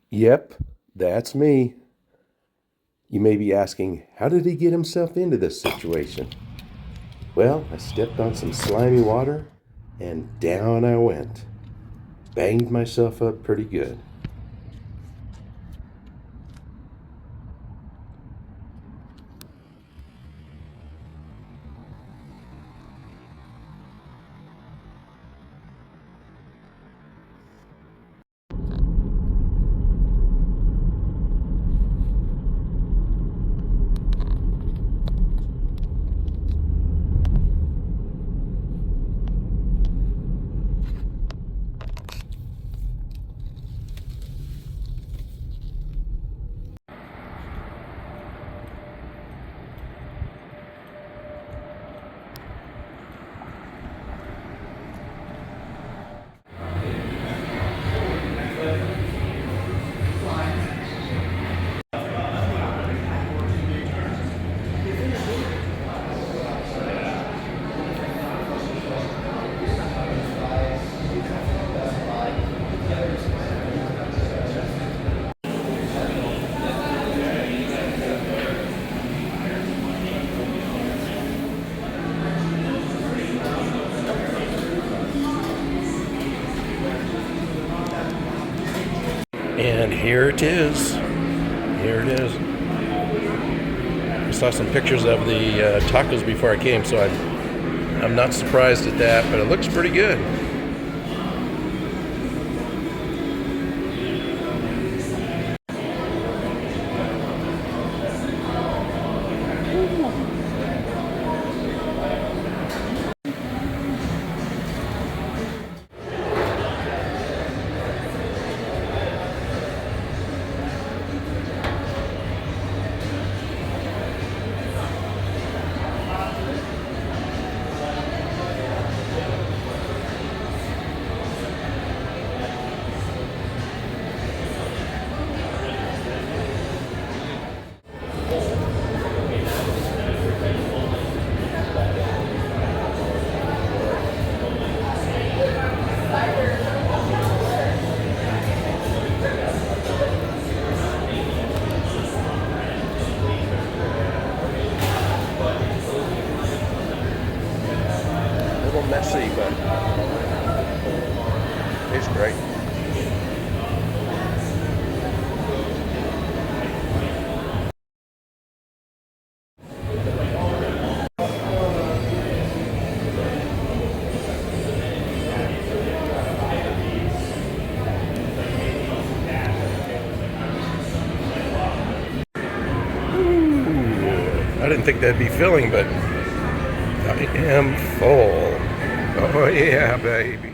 Yep, that's me. You may be asking, how did he get himself into this situation? Well, I stepped on some slimy water and down I went. Banged myself up pretty good. And here it is. Here it is. I saw some pictures of the tacos before I came, so I'm not surprised at that, but it looks pretty good. Messy, but tastes great. Ooh, I didn't think that'd be filling, but I am full. Oh yeah, baby.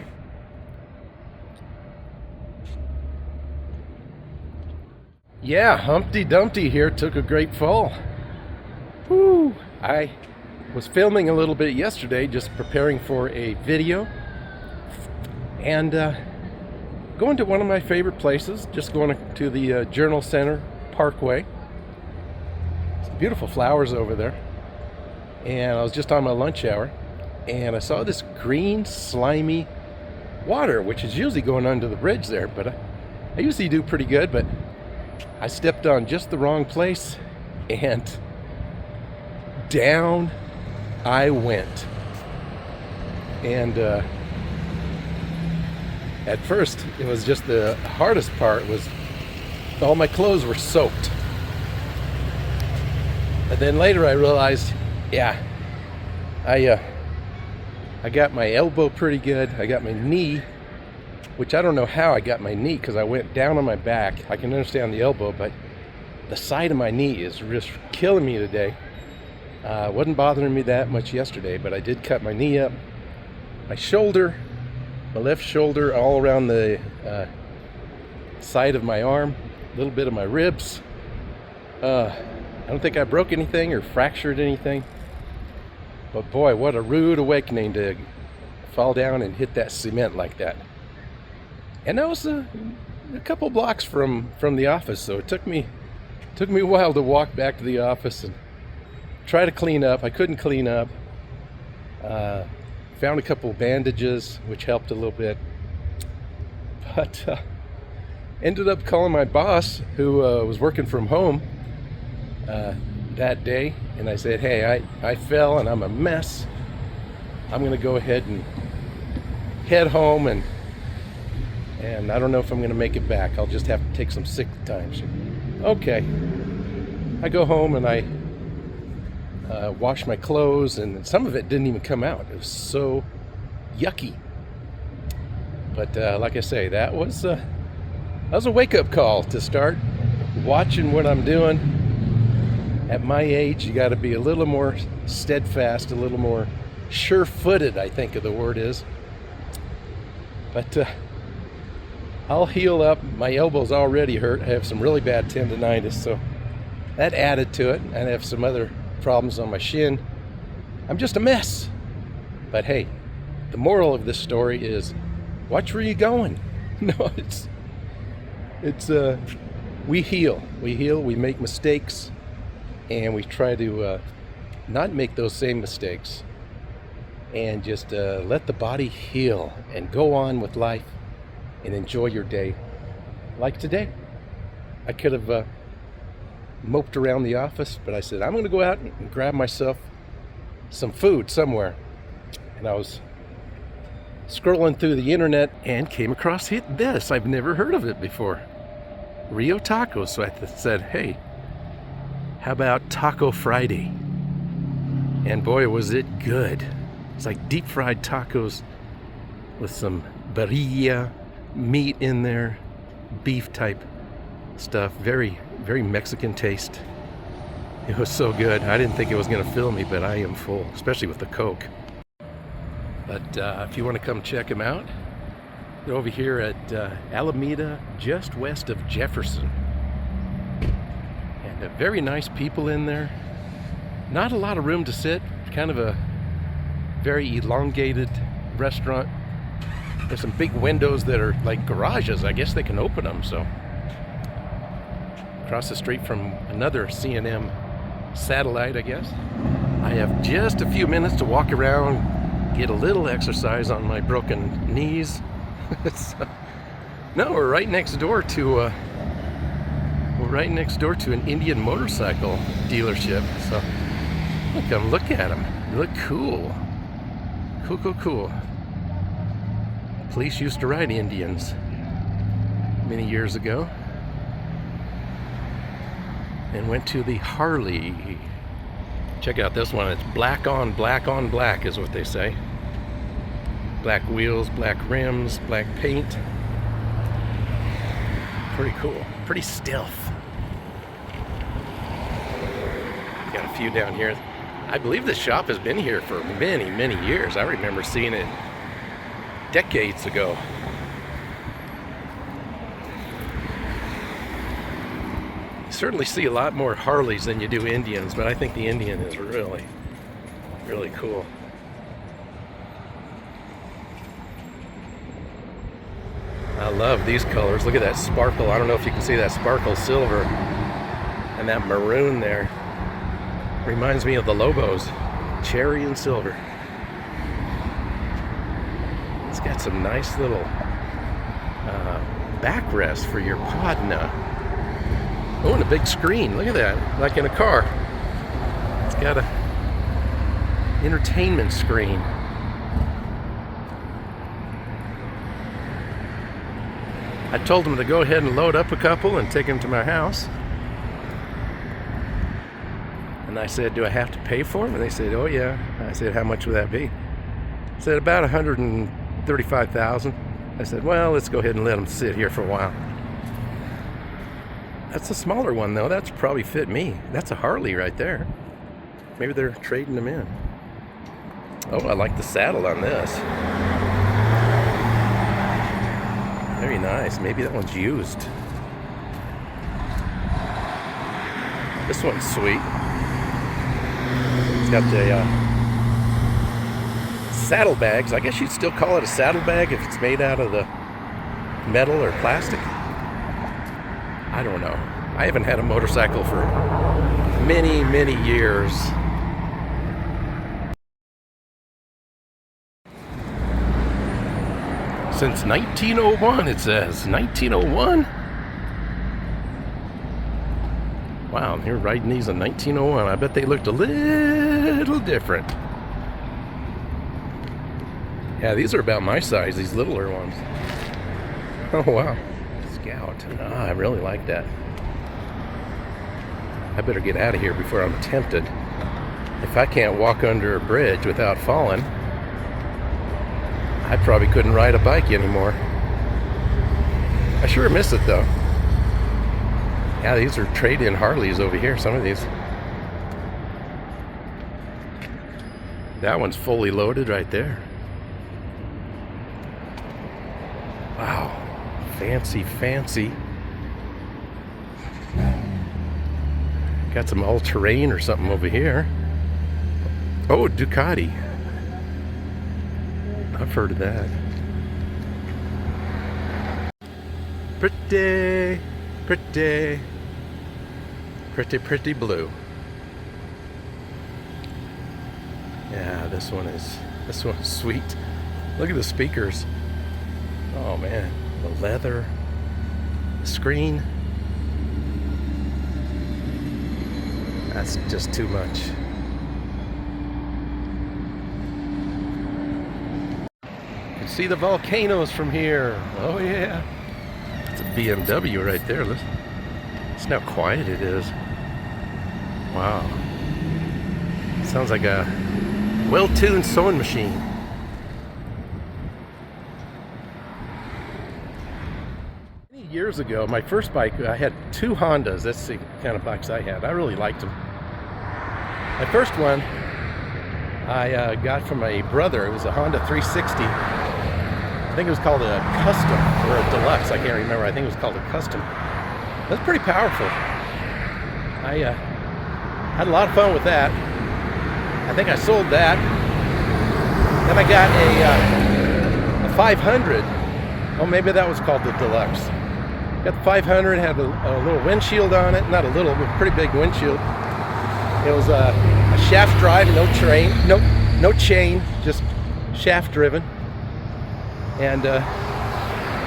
Yeah, Humpty Dumpty here took a great fall. Woo! I was filming a little bit yesterday, just preparing for a video, and going to one of my favorite places, just going to the Journal Center Parkway. Some beautiful flowers over there. And I was just on my lunch hour, and I saw this green, slimy water, which is usually going under the bridge there, but I usually do pretty good, but I stepped on just the wrong place, and down I went. And at first, it was just the hardest part was all my clothes were soaked. And then later I realized, yeah, I got my elbow pretty good. I got my knee, which I don't know how I got my knee because I went down on my back. I can understand the elbow, but the side of my knee is just killing me today. Wasn't bothering me that much yesterday, but I did cut my knee up. My shoulder, my left shoulder, all around the side of my arm, a little bit of my ribs. I don't think I broke anything or fractured anything. But boy, what a rude awakening to fall down and hit that cement like that. And that was a couple blocks from the office, so it took me a while to walk back to the office and try to clean up. I couldn't clean up. Found a couple bandages, which helped a little bit. But Ended up calling my boss, who was working from home that day, and I said, hey, I fell and I'm a mess. I'm going to go ahead and head home, and I don't know if I'm going to make it back. I'll just have to take some sick time. Okay. I go home and I wash my clothes, and some of it didn't even come out. It was so yucky. But like I say, that was a wake-up call to start watching what I'm doing. At my age, you got to be a little more steadfast, a little more sure-footed, I think the word is. But I'll heal up. My elbow's already hurt. I have some really bad tendonitis, so that added to it. And I have some other problems on my shin. I'm just a mess. But hey, the moral of this story is, watch where you're going. No, it's we heal, we make mistakes, and we try to not make those same mistakes, and just let the body heal and go on with life and enjoy your day. Like today, I could have moped around the office, but I said, I'm going to go out and grab myself some food somewhere. And I was scrolling through the internet and came across this. I've never heard of it before. Rio Tacos. So I said, hey, how about Taco Friday? And boy, was it good. It's like deep fried tacos with some birria meat in there, beef type stuff. Very, very Mexican taste. It was so good. I didn't think it was going to fill me, but I am full, especially with the Coke. But if you want to come check them out, they're over here at Alameda, just west of Jefferson. And very nice people in there. Not a lot of room to sit. Kind of a very elongated restaurant. There's some big windows that are like garages. I guess they can open them. So across the street from another C&M satellite, I guess. I have just a few minutes to walk around, get a little exercise on my broken knees. No, we're right next door to an Indian motorcycle dealership. So look at them. They look cool. Cool. Police used to ride Indians many years ago. And went to the Harley. Check out this one. It's black on black is what they say. Black wheels, black rims, black paint. Pretty cool. Pretty stealth. Got a few down here. I believe this shop has been here for many, many years. I remember seeing it decades ago. You certainly see a lot more Harleys than you do Indians, but I think the Indian is really, really cool. I love these colors. Look at that sparkle. I don't know if you can see that sparkle silver and that maroon there. Reminds me of the Lobos. Cherry and silver. It's got some nice little backrest for your Podna. Oh, and a big screen. Look at that. Like in a car. It's got a entertainment screen. I told them to go ahead and load up a couple and take them to my house. And I said, do I have to pay for them? And they said, oh yeah. I said, how much would that be? I said, about $135,000. I said, well, let's go ahead and let them sit here for a while. That's a smaller one though. That's probably fit me. That's a Harley right there. Maybe they're trading them in. Oh, I like the saddle on this. Very nice. Maybe that one's used. This one's sweet. It's got the saddlebags. I guess you'd still call it a saddlebag if it's made out of the metal or plastic. I don't know. I haven't had a motorcycle for many, many years. Since 1901, it says. 1901? Wow, you're riding these in 1901. I bet they looked a little different. Yeah, these are about my size, these littler ones. Oh, wow. Scout. I really like that. I better get out of here before I'm tempted. If I can't walk under a bridge without falling, I probably couldn't ride a bike anymore. I sure miss it, though. Yeah, these are trade-in Harleys over here, some of these. That one's fully loaded right there. Wow, fancy, fancy. Got some all-terrain or something over here. Oh, Ducati. I've heard of that. Pretty, pretty, pretty, pretty blue. Yeah, this one's sweet. Look at the speakers. Oh man, the leather, the screen. That's just too much. You can see the volcanoes from here. Oh yeah. It's a BMW right there. Listen how quiet it is. Wow. Sounds like a well-tuned sewing machine. Many years ago, my first bike, I had two Hondas. That's the kind of bikes I had. I really liked them. My first one I got from my brother. It was a Honda 360. I think it was called a Custom or a Deluxe. I can't remember. I think it was called a Custom. It was pretty powerful. I had a lot of fun with that. I think I sold that. Then I got a 500. Oh, maybe that was called the Deluxe. Got the 500, had a little windshield on it. Not a little, but a pretty big windshield. It was a shaft drive, no chain, just shaft driven. And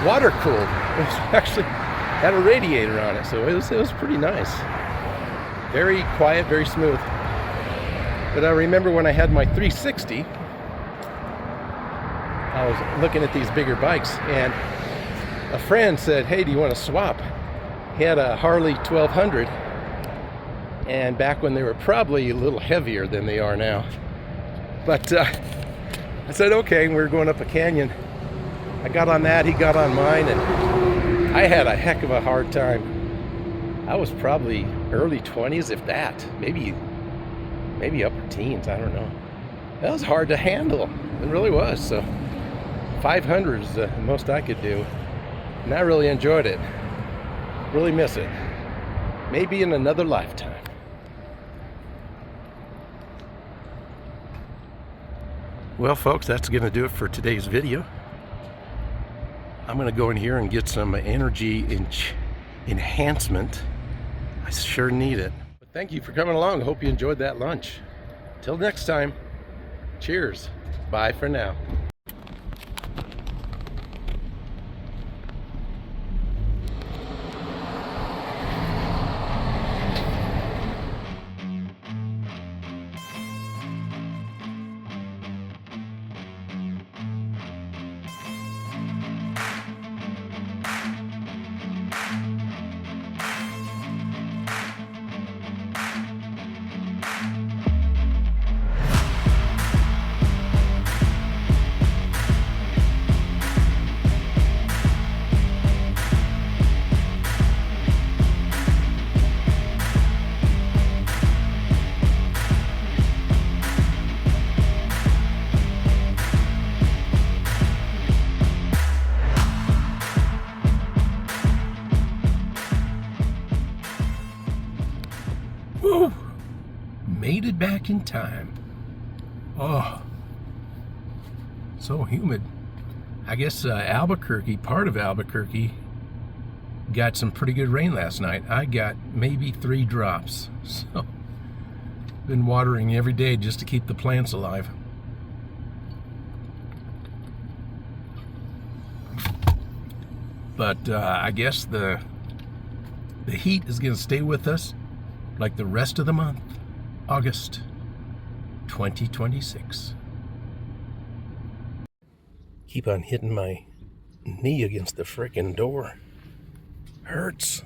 water cooled. It was actually had a radiator on it, so it was pretty nice. Very quiet, very smooth. But I remember when I had my 360, I was looking at these bigger bikes, and a friend said, "Hey, do you want to swap?" He had a Harley 1200, and back when they were probably a little heavier than they are now. But I said, okay, and we were going up a canyon. I got on that, he got on mine, and I had a heck of a hard time. I was probably early 20s, if that, maybe upper teens, I don't know. That was hard to handle, it really was. So 500 is the most I could do, and I really enjoyed it. Really miss it. Maybe in another lifetime. Well, folks, that's going to do it for today's video. I'm going to go in here and get some energy enhancement. I sure need it. But thank you for coming along. Hope you enjoyed that lunch. Till next time, cheers. Bye for now. Woo! Made it back in time. Oh, so humid. I guess Albuquerque, part of Albuquerque, got some pretty good rain last night. I got maybe 3 drops. So, been watering every day just to keep the plants alive. But I guess the heat is going to stay with us like the rest of the month, August 2026. Keep on hitting my knee against the frickin' door. Hurts.